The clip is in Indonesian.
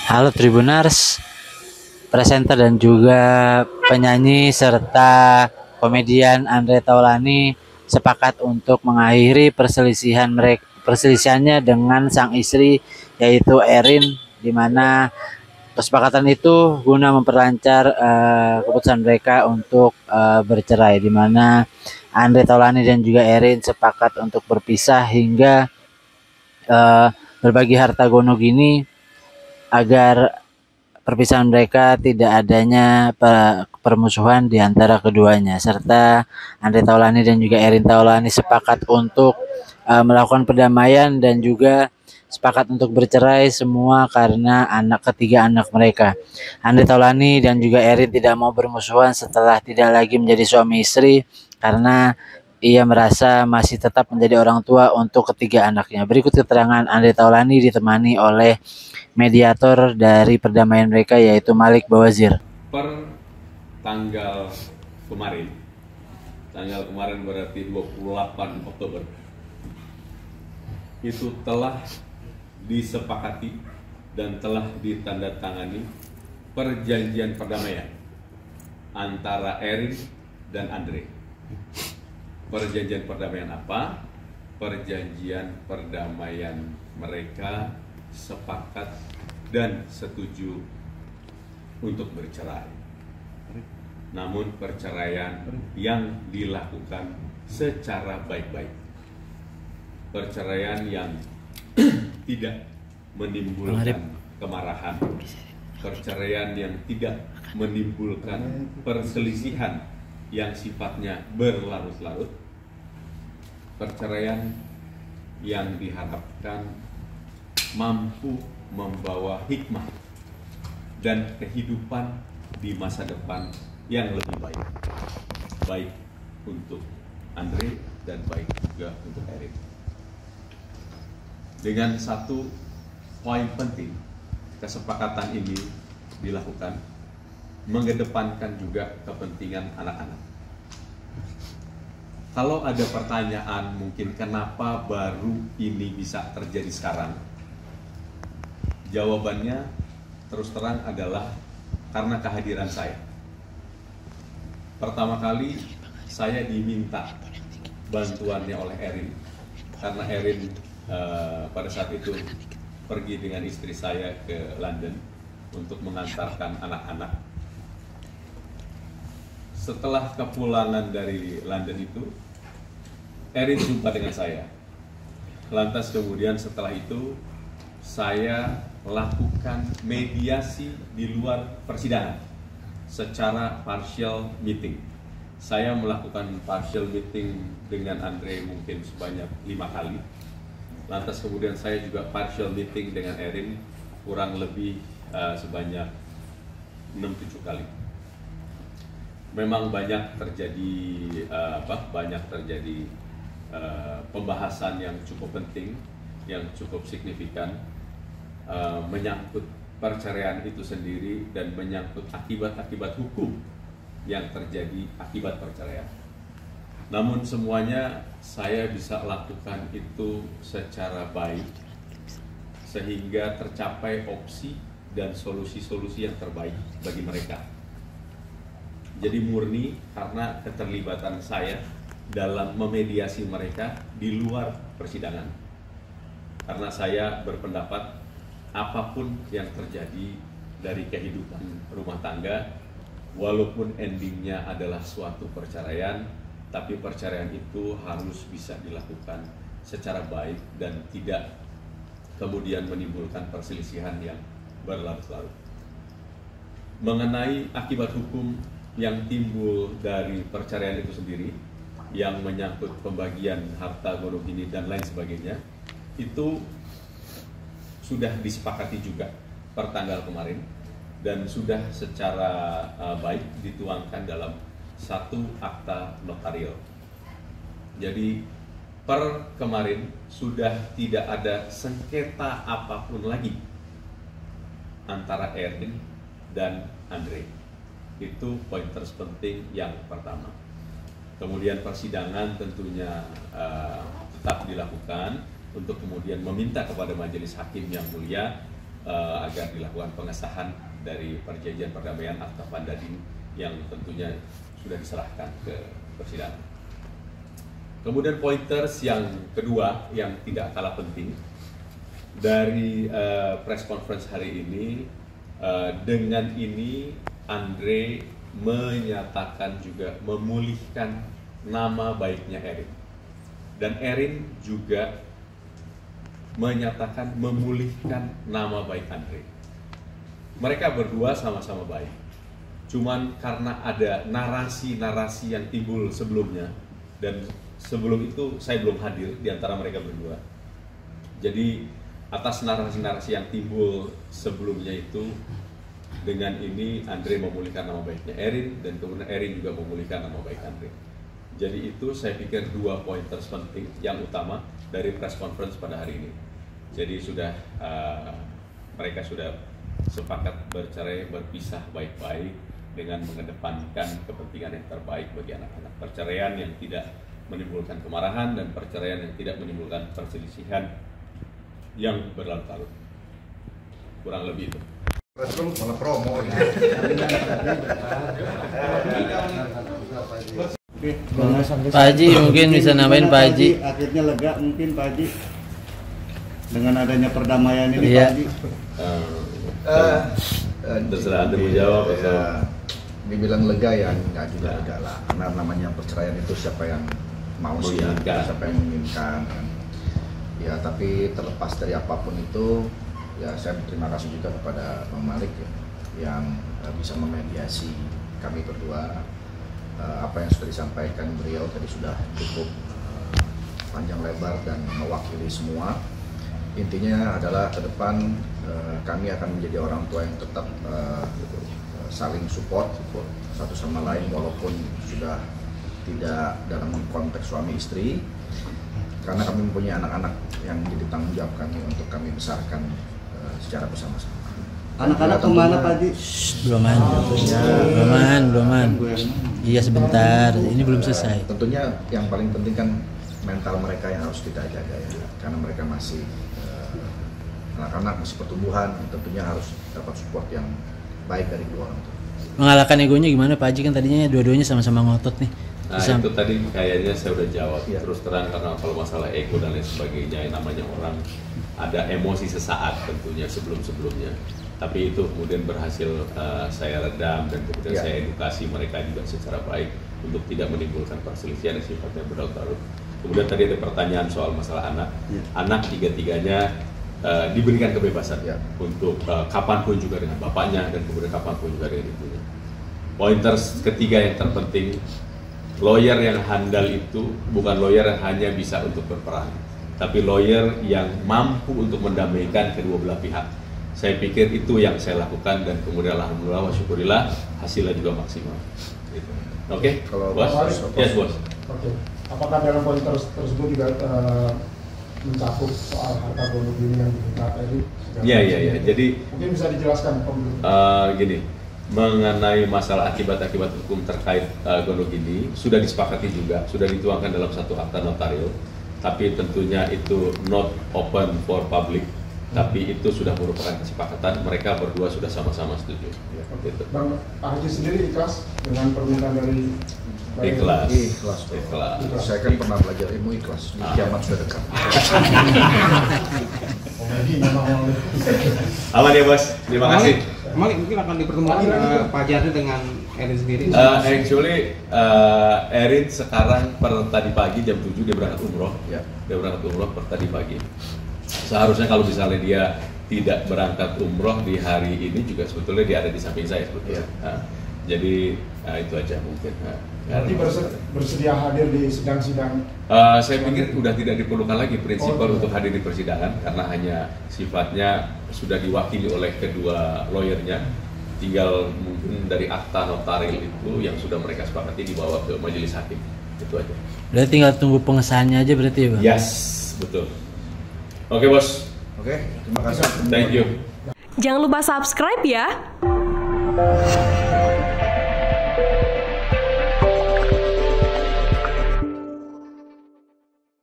Halo Tribuners, presenter dan juga penyanyi serta komedian Andre Taulany sepakat untuk mengakhiri perselisihannya dengan sang istri yaitu Erin, di mana kesepakatan itu guna memperlancar keputusan mereka untuk bercerai, di mana Andre Taulany dan juga Erin sepakat untuk berpisah hingga berbagi harta gono gini agar perpisahan mereka tidak adanya permusuhan di antara keduanya, serta Andre Taulany dan juga Erin Taulany sepakat untuk melakukan perdamaian dan juga sepakat untuk bercerai semua karena ketiga anak mereka. Andre Taulany dan juga Erin tidak mau bermusuhan setelah tidak lagi menjadi suami istri karena ia merasa masih tetap menjadi orang tua untuk ketiga anaknya. Berikut keterangan Andre Taulany ditemani oleh mediator dari perdamaian mereka yaitu Malik Bawazir. Per tanggal kemarin berarti 28 Oktober itu telah disepakati dan telah ditandatangani perjanjian perdamaian antara Erin dan Andre. Perjanjian perdamaian apa? Perjanjian perdamaian mereka sepakat dan setuju untuk bercerai. Namun perceraian yang dilakukan secara baik-baik. Perceraian yang tidak menimbulkan kemarahan. Perceraian yang tidak menimbulkan perselisihan yang sifatnya berlarut-larut. Perceraian yang diharapkan mampu membawa hikmah dan kehidupan di masa depan yang lebih baik untuk Andre dan baik juga untuk Erin. Dengan satu poin penting, kesepakatan ini dilakukan mengedepankan juga kepentingan anak-anak. Kalau ada pertanyaan mungkin kenapa baru ini bisa terjadi sekarang, jawabannya terus terang adalah karena kehadiran saya. Pertama kali saya diminta bantuannya oleh Erin, karena Erin pada saat itu pergi dengan istri saya ke London untuk mengantarkan anak-anak. Setelah kepulangan dari London itu, Erin jumpa dengan saya. Lantas kemudian setelah itu saya lakukan mediasi di luar persidangan secara partial meeting. Saya melakukan partial meeting dengan Andre mungkin sebanyak 5 kali. Lantas kemudian saya juga partial meeting dengan Erin kurang lebih sebanyak 6-7 kali. Memang banyak terjadi pembahasan yang cukup penting, yang cukup signifikan, menyangkut perceraian itu sendiri dan menyangkut akibat-akibat hukum yang terjadi akibat perceraian. Namun semuanya saya bisa lakukan itu secara baik sehingga tercapai opsi dan solusi-solusi yang terbaik bagi mereka. Jadi murni karena keterlibatan saya dalam memediasi mereka di luar persidangan. Karena saya berpendapat apapun yang terjadi dari kehidupan rumah tangga, walaupun endingnya adalah suatu perceraian, tapi perceraian itu harus bisa dilakukan secara baik dan tidak kemudian menimbulkan perselisihan yang berlarut-larut. Mengenai akibat hukum yang timbul dari perceraian itu sendiri, yang menyangkut pembagian harta gono gini dan lain sebagainya, itu sudah disepakati juga per tanggal kemarin dan sudah secara baik dituangkan dalam satu akta notarial. Jadi per kemarin sudah tidak ada sengketa apapun lagi antara Erin dan Andre. Itu poin terpenting yang pertama. Kemudian persidangan tentunya tetap dilakukan untuk kemudian meminta kepada majelis hakim yang mulia agar dilakukan pengesahan dari perjanjian perdamaian Akta Pandadin yang tentunya sudah diserahkan ke persidangan. Kemudian pointers yang kedua yang tidak kalah penting dari press conference hari ini, dengan ini Andre menyatakan juga memulihkan nama baiknya Erin, dan Erin juga menyatakan memulihkan nama baik Andre. Mereka berdua sama-sama baik, cuman karena ada narasi-narasi yang timbul sebelumnya, dan sebelum itu saya belum hadir di antara mereka berdua. Jadi atas narasi-narasi yang timbul sebelumnya itu, dengan ini Andre memulihkan nama baiknya Erin, dan kemudian Erin juga memulihkan nama baik Andre. Jadi itu saya pikir dua pointers penting yang utama dari press conference pada hari ini. Jadi mereka sudah sepakat bercerai berpisah baik-baik dengan mengedepankan kepentingan yang terbaik bagi anak-anak. Perceraian yang tidak menimbulkan kemarahan dan perceraian yang tidak menimbulkan perselisihan yang berlarut-larut. Kurang lebih itu. Malah promo ya. Pak Haji mungkin bisa nambahin Pak Haji. Akhirnya lega mungkin Pak Haji dengan adanya perdamaian ini Iya. Pak Haji. Terserah Anda menjawab atau Dibilang lega ya nggak juga lega lah, karena namanya perceraian itu siapa yang mau sih, siapa yang menginginkan kan. Ya tapi terlepas dari apapun itu, ya saya berterima kasih juga kepada Bang Malik ya, yang bisa memediasi kami berdua. Apa yang sudah disampaikan beliau tadi sudah cukup panjang lebar dan mewakili semua. Intinya adalah ke depan kami akan menjadi orang tua yang tetap saling support satu sama lain, walaupun sudah tidak dalam konteks suami istri, karena kami mempunyai anak-anak yang menjadi tanggung jawab kami untuk kami besarkan secara bersama-sama. Anak-anak kemana Pak Haji? Belum. Iya sebentar, ini belum selesai. Tentunya yang paling penting kan mental mereka yang harus kita jaga ya, karena mereka masih anak-anak, masih pertumbuhan, tentunya harus dapat support yang baik dari dua orang tua. Mengalahkan egonya gimana Pak Haji, kan tadinya dua-duanya sama-sama ngotot nih. Nah itu tadi kayaknya saya udah jawab Ya. terus terang, karena kalau masalah ego dan lain sebagainya, yang namanya orang ada emosi sesaat tentunya sebelum-sebelumnya, tapi itu kemudian berhasil saya redam, dan kemudian Ya. saya edukasi mereka juga secara baik untuk tidak menimbulkan perselisihan yang sifatnya berlarut-larut. Kemudian tadi ada pertanyaan soal masalah anak. Ya. Anak tiga-tiganya diberikan kebebasan Ya. untuk kapanpun juga dengan bapaknya, dan kemudian kapanpun juga dengan ibunya. Pointers ketiga yang terpenting, lawyer yang handal itu bukan lawyer yang hanya bisa untuk berperang, tapi lawyer yang mampu untuk mendamaikan kedua belah pihak. Saya pikir itu yang saya lakukan, dan kemudian alhamdulillah wa syukurillah hasilnya juga maksimal. Gitu. Oke, Kalau bos? Yes, bos. Oke. Apakah dalam poin tersebut juga mencakup soal harta gono gini yang diminta tadi? Iya. Jadi Mungkin bisa dijelaskan Om. gini, mengenai masalah akibat-akibat hukum terkait gono gini sudah disepakati juga, sudah dituangkan dalam satu akta notario, tapi tentunya itu not open for public. Tapi itu sudah merupakan kesepakatan, mereka berdua sudah sama-sama setuju. Gitu. Bang Haji sendiri ikhlas dengan permintaan dari Ikhlas. Ikhlas. Saya kan pernah belajar ilmu ikhlas. Kiamat sudah dekat. Om Haji memang Aman ya bos, terima kasih. Malik mungkin akan dipertemukan Pak Jarni dengan Erin sendiri. Actually, Erin sekarang tadi pagi jam 7 dia berangkat umroh. Ya. Dia berangkat umroh tadi pagi. Seharusnya kalau misalnya dia tidak berangkat umroh di hari ini juga sebetulnya dia ada di samping saya sebetulnya. Ya. Jadi itu aja mungkin. Berarti bersedia hadir di sidang-sidang. Saya pikir sudah tidak diperlukan lagi prinsipal untuk hadir di persidangan, karena hanya sifatnya sudah diwakili oleh kedua lawyernya. Tinggal mungkin dari akta notaril itu yang sudah mereka sepakati dibawa ke majelis hakim. Itu aja. Berarti tinggal tunggu pengesahannya aja berarti ya Bang? Yes, betul. Oke bos, Oke, terima kasih. thank you. Jangan lupa subscribe ya.